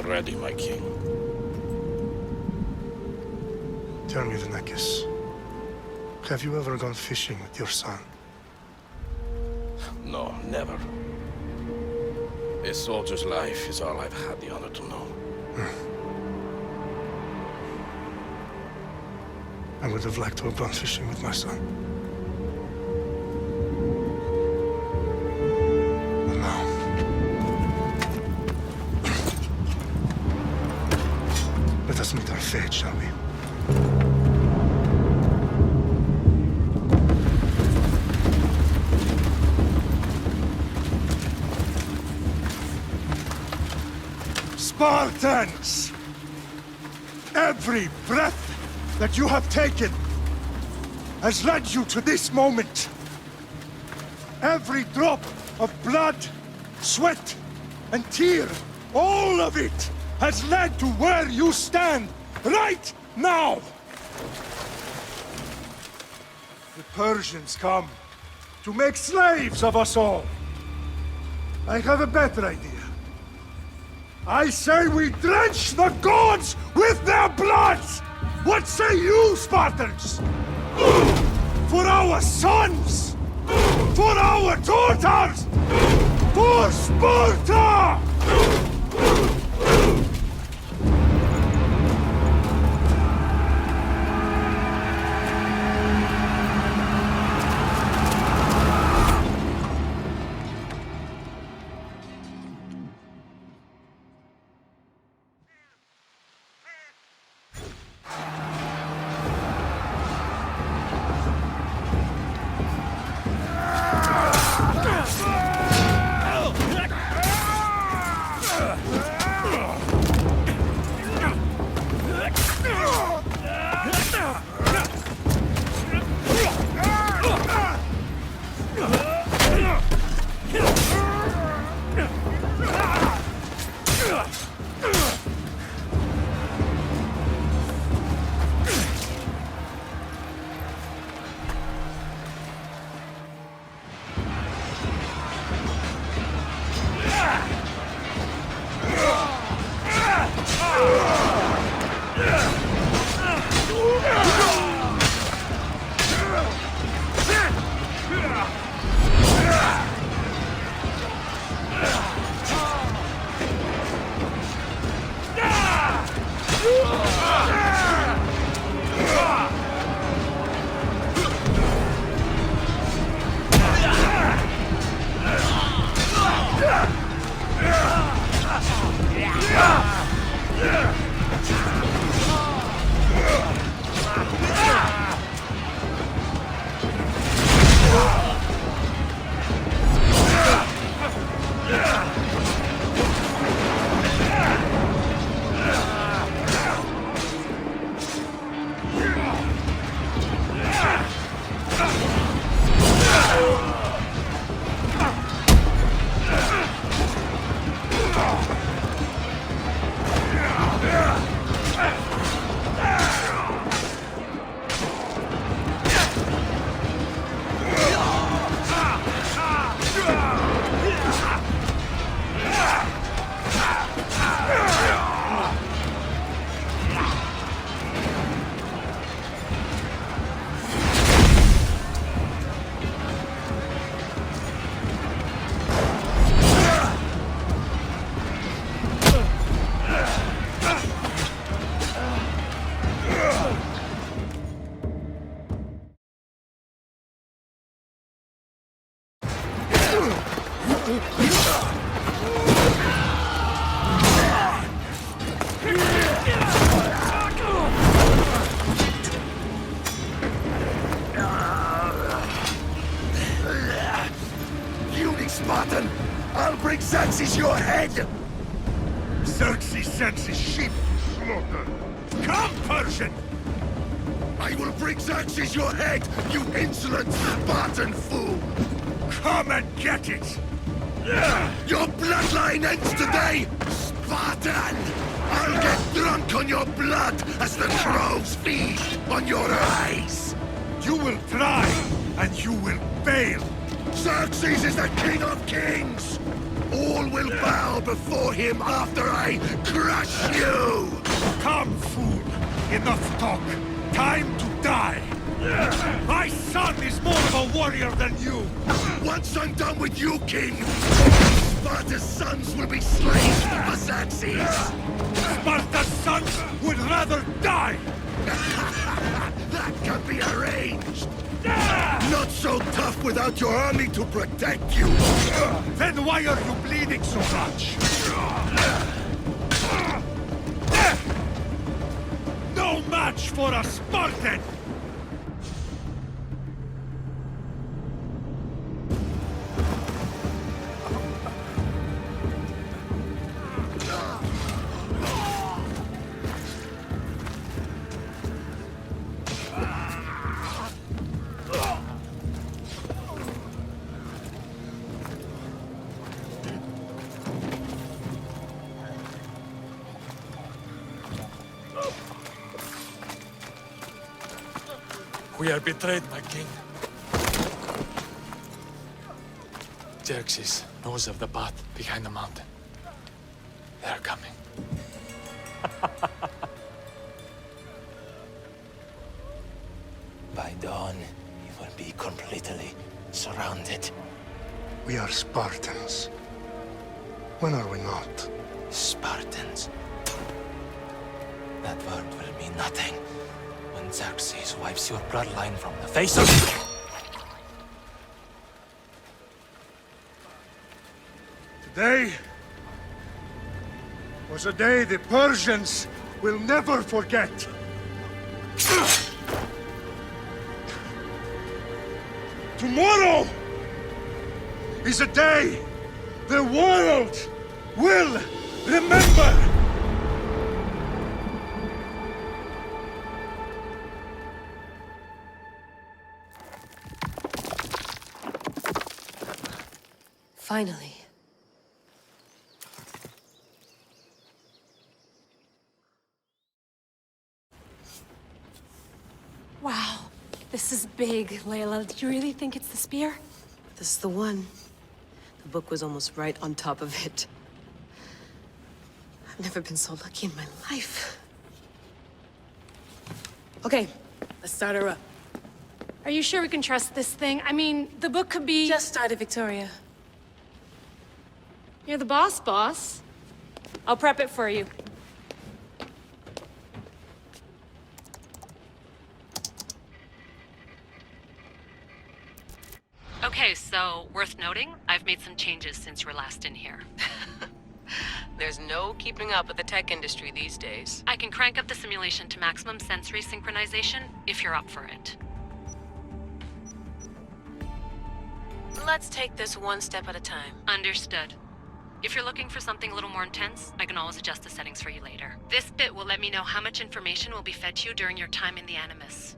ready, my king. Tell me, Vinakis, have you ever gone fishing with your son? No, never. A soldier's life is all I've had the honor to know. I would have liked to have gone fishing with my son. But now... let us meet our fate, shall we? Spartans! Every breath that you have taken has led you to this moment. Every drop of blood, sweat, and tear, all of it has led to where you stand right now. The Persians come to make slaves of us all. I have a better idea. I say we drench the gods with their blood! What say you, Spartans? For our sons! For our daughters! For Sparta! Spartan! I'll bring Xerxes your head! Xerxes sends his sheep slaughtered. Come, Persian! I will bring Xerxes your head, you insolent Spartan fool! Come and get it! Your bloodline ends today, Spartan! I'll get drunk on your blood as the crows feed on your eyes! You will try, and you will fail! Xerxes is the king of kings! All will bow before him after I crush you! Come, fool! Enough talk! Time to die! My son is more of a warrior than you! Once I'm done with you, King, Sparta's sons will be slaves to us axes! Sparta's sons would rather die! That can be arranged! Not so tough without your army to protect you! Then why are you bleeding so much? No match for a Spartan! We are betrayed, my king. Xerxes knows of the path behind the mountain. They're coming. By dawn, you will be completely surrounded. We are Spartans. When are we not? Spartans. That word will mean nothing when Xerxes wipes your bloodline from the face of... Today was a day the Persians will never forget. Tomorrow is a day the world will remember. Finally. Wow, this is big, Layla. Do you really think it's the spear? This is the one. The book was almost right on top of it. I've never been so lucky in my life. Okay, let's start her up. Are you sure we can trust this thing? I mean, the book could be... Just started, Victoria. You're the boss. I'll prep it for you. Okay, so worth noting, I've made some changes since you were last in here. There's no keeping up with the tech industry these days. I can crank up the simulation to maximum sensory synchronization if you're up for it. Let's take this one step at a time. Understood. If you're looking for something a little more intense, I can always adjust the settings for you later. This bit will let me know how much information will be fed to you during your time in the Animus.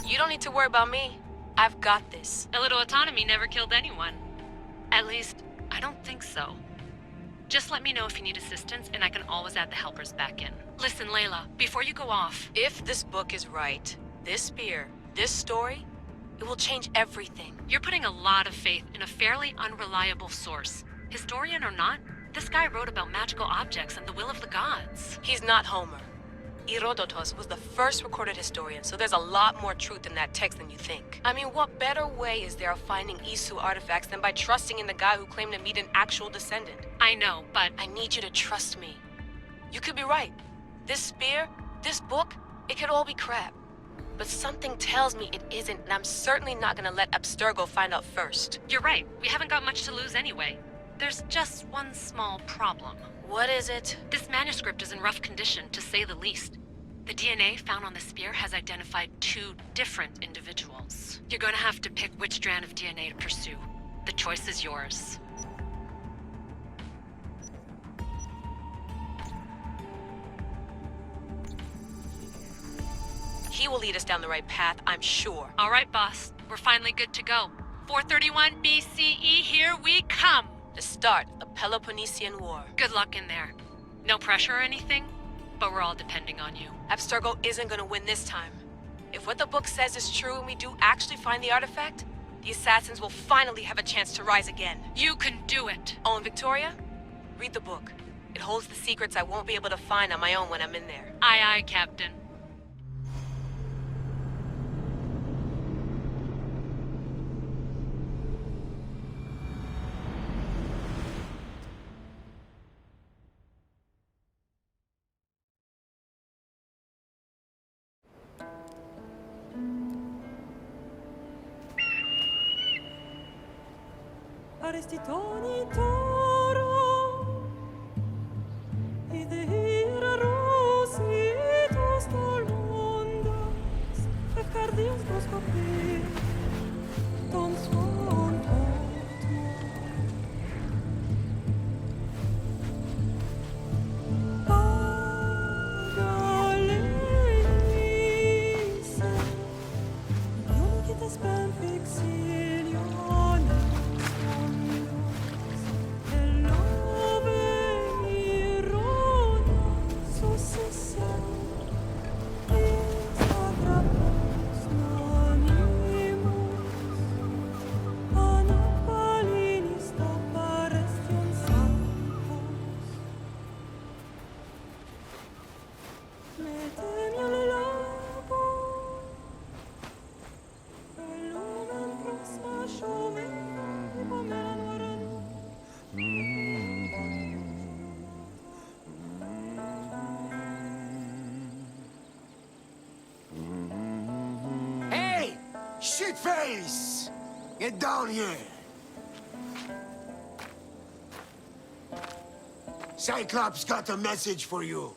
You don't need to worry about me. I've got this. A little autonomy never killed anyone. At least, I don't think so. Just let me know if you need assistance, and I can always add the helpers back in. Listen, Layla, before you go off... If this book is right, this spear, this story, it will change everything. You're putting a lot of faith in a fairly unreliable source. Historian or not, this guy wrote about magical objects and the will of the gods. He's not Homer. Herodotus was the first recorded historian, so there's a lot more truth in that text than you think. I mean, what better way is there of finding Isu artifacts than by trusting in the guy who claimed to meet an actual descendant? I know, but... I need you to trust me. You could be right. This spear, this book, it could all be crap. But something tells me it isn't, and I'm certainly not gonna let Abstergo find out first. You're right. We haven't got much to lose anyway. There's just one small problem. What is it? This manuscript is in rough condition, to say the least. The DNA found on the spear has identified 2 different individuals. You're gonna have to pick which strand of DNA to pursue. The choice is yours. He will lead us down the right path, I'm sure. All right, boss. We're finally good to go. 431 BCE, here we come! The start of the Peloponnesian War. Good luck in there. No pressure or anything, but we're all depending on you. Abstergo isn't gonna win this time. If what the book says is true and we do actually find the artifact, the assassins will finally have a chance to rise again. You can do it. Oh, and Victoria? Read the book. It holds the secrets I won't be able to find on my own when I'm in there. Aye, aye, Captain. Arestitoni toro, idehira rositos tolondas, efcardios proskopi, ton swan Pagalenise, non che te spen fixilione. Hey! Shitface! Get down here! Cyclops got a message for you.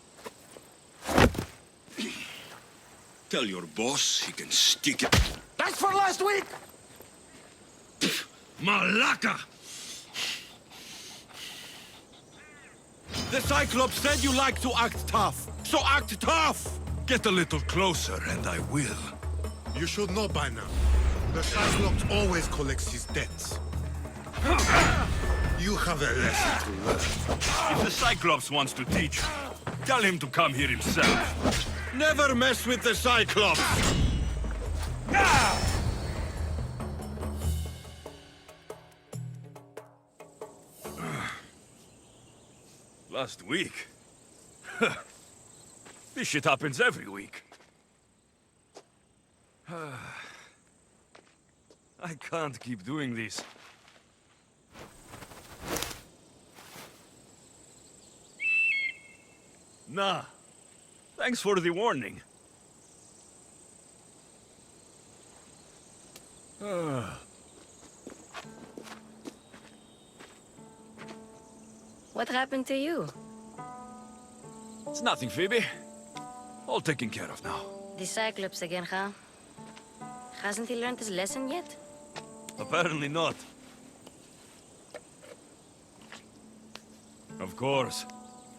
Tell your boss he can stick it. That's for last week! Malaka! The Cyclops said you like to act tough, so act tough! Get a little closer and I will. You should know by now. The Cyclops always collects his debts. You have a lesson to learn. If the Cyclops wants to teach, tell him to come here himself. Never mess with the Cyclops! Last week? This shit happens every week. I can't keep doing this. Nah. Thanks for the warning. What happened to you? It's nothing, Phoebe. All taken care of now. The Cyclops again, huh? Hasn't he learned his lesson yet? Apparently not. Of course.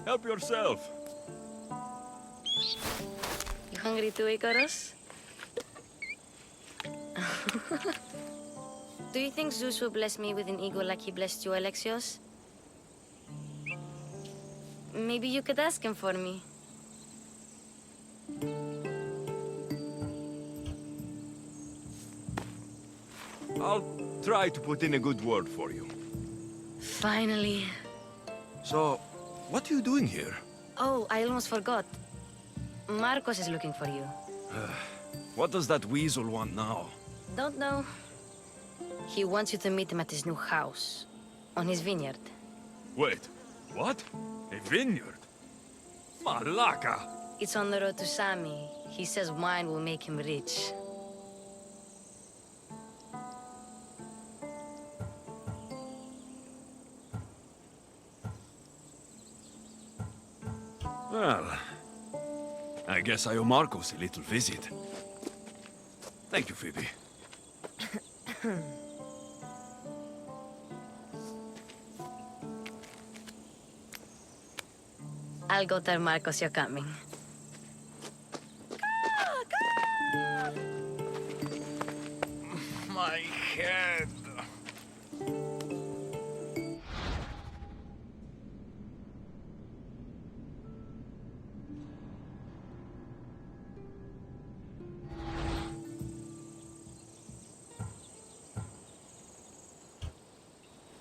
Help yourself. You hungry too, Icarus? Do you think Zeus will bless me with an ego like he blessed you, Alexios? Maybe you could ask him for me. I'll try to put in a good word for you. Finally. So, what are you doing here? Oh, I almost forgot. Marcos is looking for you. What does that weasel want now? Don't know. He wants you to meet him at his new house. On his vineyard. Wait, what? A vineyard? Malaka! It's on the road to Sami. He says wine will make him rich. Well, I guess I owe Marcos a little visit. Thank you, Phoebe. I'll go tell Marcos you're coming. My head.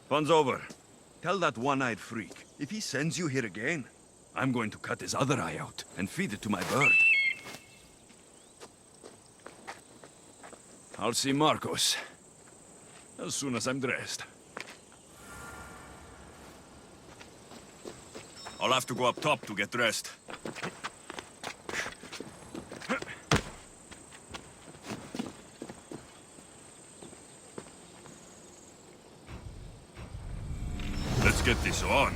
Fun's over. Tell that one-eyed freak, if he sends you here again, I'm going to cut his other eye out and feed it to my bird. I'll see Marcos as soon as I'm dressed. I'll have to go up top to get dressed. Let's get this on.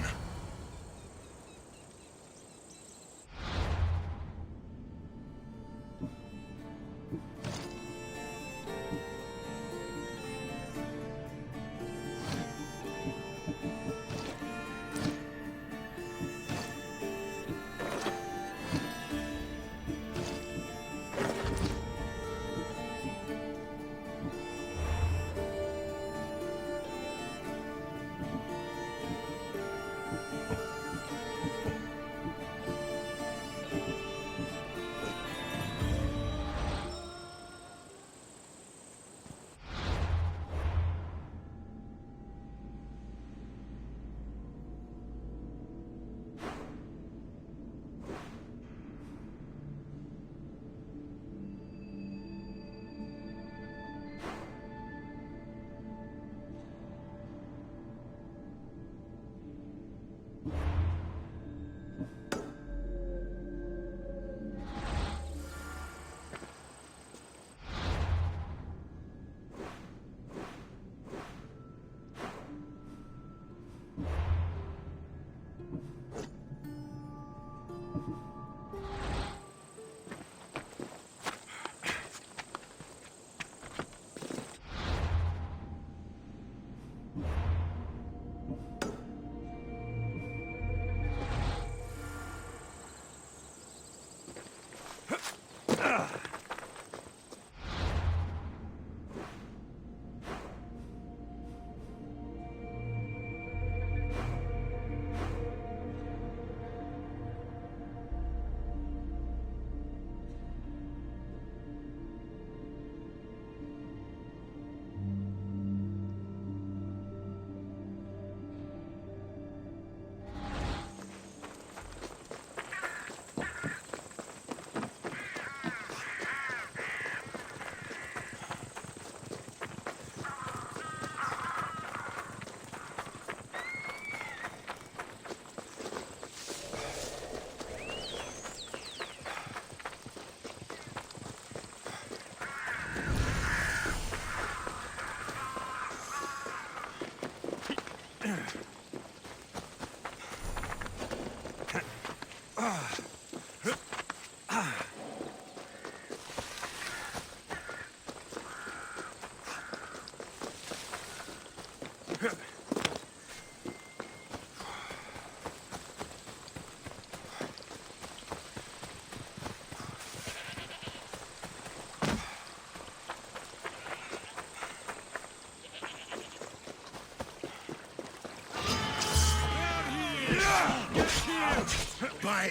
By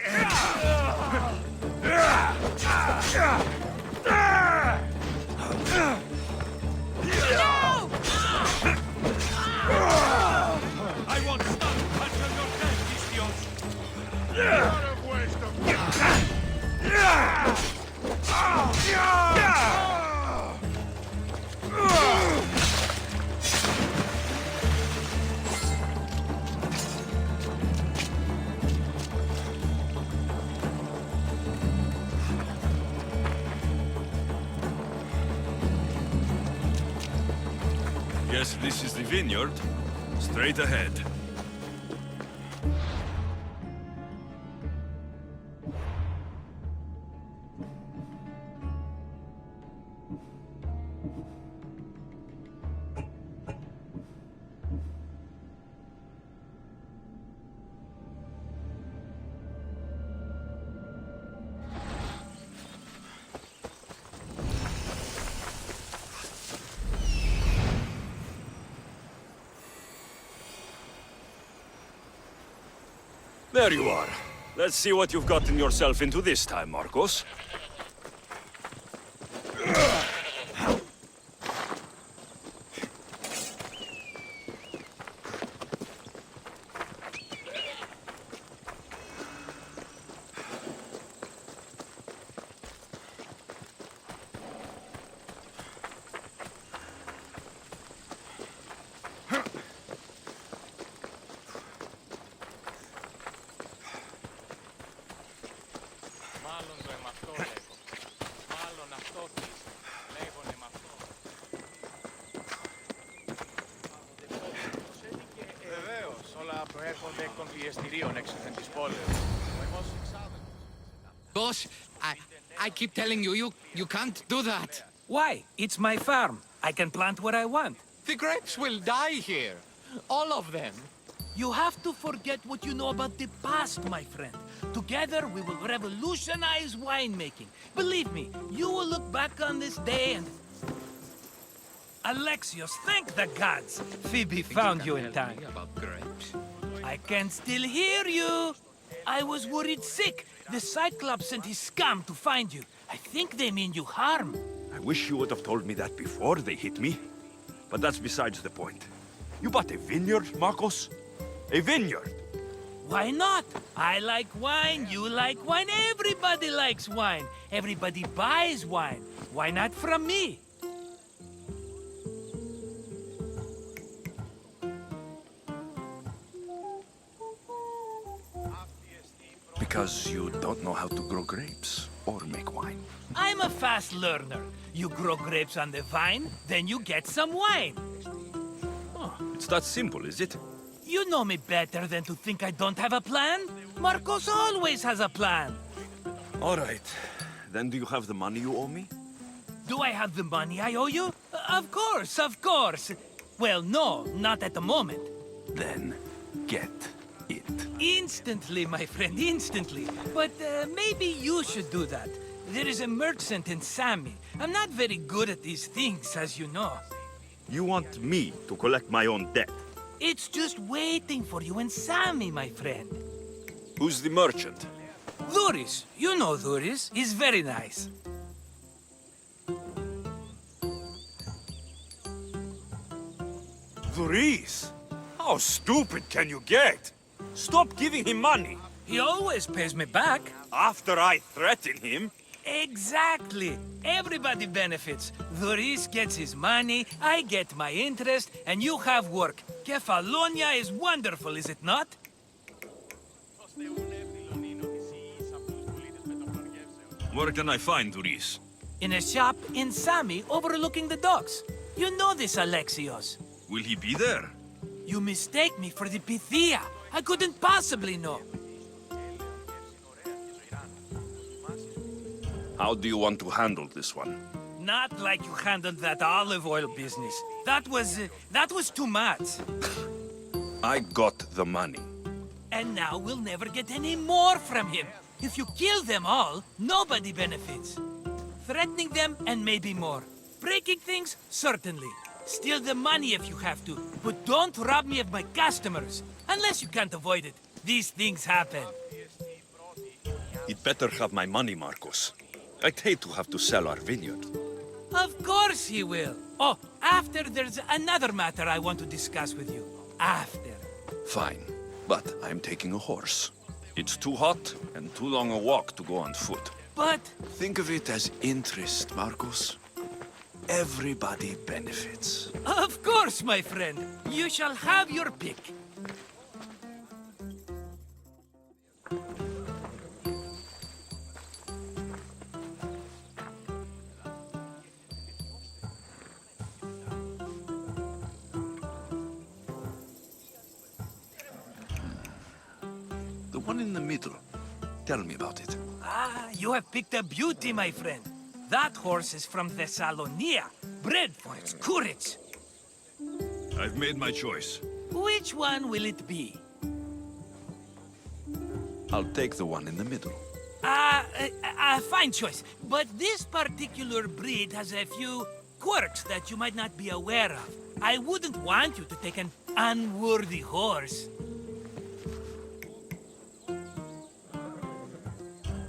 I want to stop until you're dead, Vicious! Guess this is the vineyard. Straight ahead. There you are. Let's see what you've gotten yourself into this time, Marcos. Μάλλον το αιματό λέγω. Μάλλον αυτό της. Λέγονε με αυτό. Βεβαίως, όλα προέρχονται εκ των πιεστηρίων έξωθεν της πόλεως. Ο εμός εξάδελφος. Boss, I keep telling you, you can't do that. Why? It's my farm. I can plant what I want. The grapes will die here. All of them. You have to forget what you know about the past, my friend. Together, we will revolutionize winemaking. Believe me, you will look back on this day and... Alexios, thank the gods! Phoebe found you in time. About grapes. I can still hear you! I was worried sick. The Cyclops sent his scum to find you. I think they mean you harm. I wish you would have told me that before they hit me. But that's besides the point. You bought a vineyard, Marcos? A vineyard? Why not? I like wine, you like wine, everybody likes wine. Everybody buys wine. Why not from me? Because you don't know how to grow grapes or make wine. I'm a fast learner. You grow grapes on the vine, then you get some wine. Oh, it's that simple, is it? You know me better than to think I don't have a plan. Marcos always has a plan. All right. Then do you have the money you owe me? Do I have the money I owe you? Of course, of course. Well, no, not at the moment. Then get it. Instantly, my friend, instantly. But maybe you should do that. There is a merchant in Sami. I'm not very good at these things, as you know. You want me to collect my own debt? It's just waiting for you in Sami, my friend. Who's the merchant? Dhuris. You know Dhuris. He's very nice. Dhuris? How stupid can you get? Stop giving him money. He always pays me back. After I threaten him? Exactly. Everybody benefits. Dhuris gets his money, I get my interest, and you have work. Kefalonia is wonderful, is it not? Where can I find Dhuris? In a shop in Sami overlooking the docks. You know this, Alexios. Will he be there? You mistake me for the Pythia. I couldn't possibly know. How do you want to handle this one? Not like you handled that olive oil business. That was too much. I got the money. And now we'll never get any more from him. If you kill them all, nobody benefits. Threatening them, and maybe more. Breaking things, certainly. Steal the money if you have to, but don't rob me of my customers. Unless you can't avoid it. These things happen. He'd better have my money, Marcos. I'd hate to have to sell our vineyard. Of course he will. Oh, after there's another matter I want to discuss with you. After. Fine, but I'm taking a horse. It's too hot and too long a walk to go on foot. But... Think of it as interest, Marcos. Everybody benefits. Of course, my friend. You shall have your pick. The one in the middle. Tell me about it. Ah, you have picked a beauty, my friend. That horse is from Thessalonia, bred for its courage. I've made my choice. Which one will it be? I'll take the one in the middle. Fine choice. But this particular breed has a few quirks that you might not be aware of. I wouldn't want you to take an unworthy horse.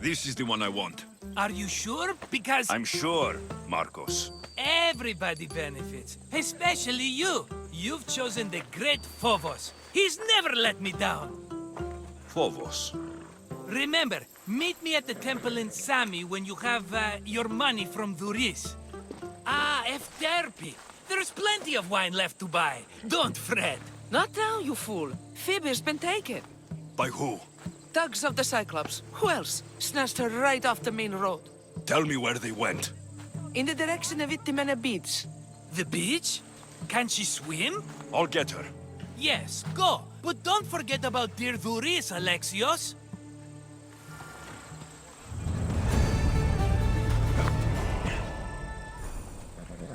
This is the one I want. Are you sure? Because... I'm sure, Marcos. Everybody benefits, especially you. You've chosen the great Phobos. He's never let me down. Phobos. Remember, meet me at the temple in Sami when you have your money from Dhuris. Ah, Efterpi. There's plenty of wine left to buy. Don't fret. Not now, you fool. Phoebe's been taken. By who? Thugs of the Cyclops. Who else? Snatched her right off the main road. Tell me where they went. In the direction of Itimena Beach. The beach? Can she swim? I'll get her. Yes, go. But don't forget about dear Duris, Alexios.